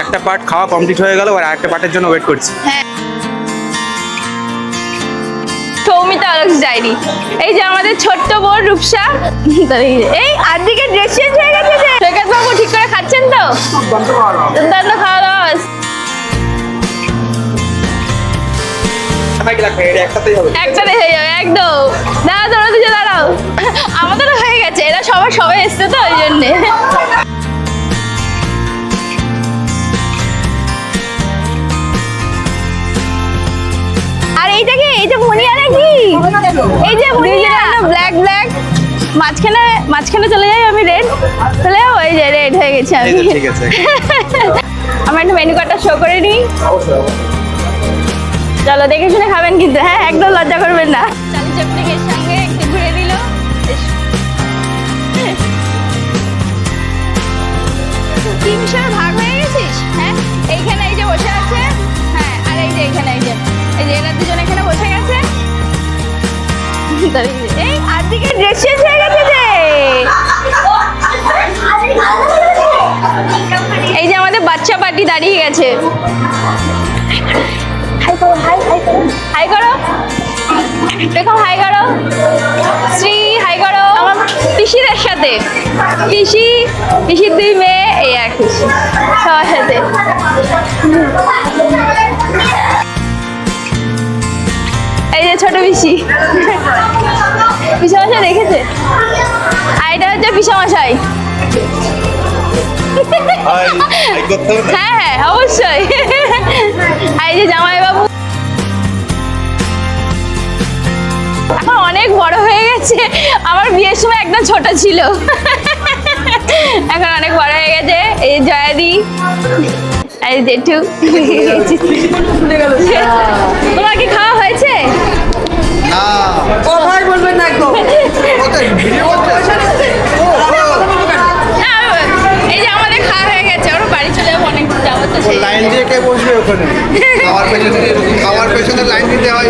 একটা পার্ট খাওয়া কমপ্লিট হয়ে গেল, আর একটা পার্টের জন্য ওয়েট করছি। হ্যাঁ, সৌমিতা আলোক্স ডায়েরি। এই যে আমাদের ছোট্ট বোন রূপসা, এই আদিকে ড্রেস চেঞ্জ হয়ে গেছে যে। সৈকত বাবু ঠিক করে খাচ্ছেন তো? দুর্দান্ত খাওয়া দাওয়া। একসাথে হয়ে যাবে একদম। দাঁড়াও, তোমরা দুজনে দাঁড়াও। আমাদেরও হয়ে গেছে, এরা সবাই এসছে তো ওই জন্যে। আর এইটা কি? এইটা ভুনিয়া নাকি? এই যে ভুনিয়া ব্ল্যাক মাঝখানে চলে যাই আমি রেড, চলে যাবো। এই যে রেড হয়ে গেছে আমি। ঠিক আছে, আমরা একটা মেনু কার্ডটা শো করে নিই। চলো, দেখে শুনে খাবেন কিন্তু, হ্যাঁ একদম লজ্জা করবেন না। চালি চাপটিকে সঙ্গে একটু ঘুরে দিল। তিন হিসাবে ভাগ হয়ে গেছিস। হ্যাঁ, এইখানে এই যে বসে আছে, হ্যাঁ, আর এই যে এইখানে এই যে এরা দুজন এখানে বসে গেছে। এই আদিকে ড্রেস চেঞ্জ হয়ে গেছে যে। এই যে আমাদের বাচ্চা পার্টি দাঁড়িয়ে গেছে। হাই করো, হাই করো, দেখো হাই করো। শ্রী হাই করো আমার পিসিদের সাথে। পিসির দুই মেয়ে, এই এক পিসি সবার সাথে। এই যে ছোট পিসি, পিসামশাই দেখেছে। আর এটা হচ্ছে পিসামশাই। হ্যাঁ, অবশ্যই। আর এই যে জামাইবাবু এখন অনেক বড় হয়ে গেছে, আমার বিয়ের সময় একদম ছোট ছিল, এখন অনেক বড় হয়ে গেছে। এই জয়াদি, এই জেঠু। তোমার কি খাওয়া হয়েছে? না, কথাই বলবেন না একদম। এই যে আমাদের খাওয়া হয়ে গেছে, ওরা বাড়ি চলে যাবো, অনেক যাবো তো। লাইন দিয়ে কে বসবে ওখানে? খাওয়ার পেছনে লাইন দিতে হয়।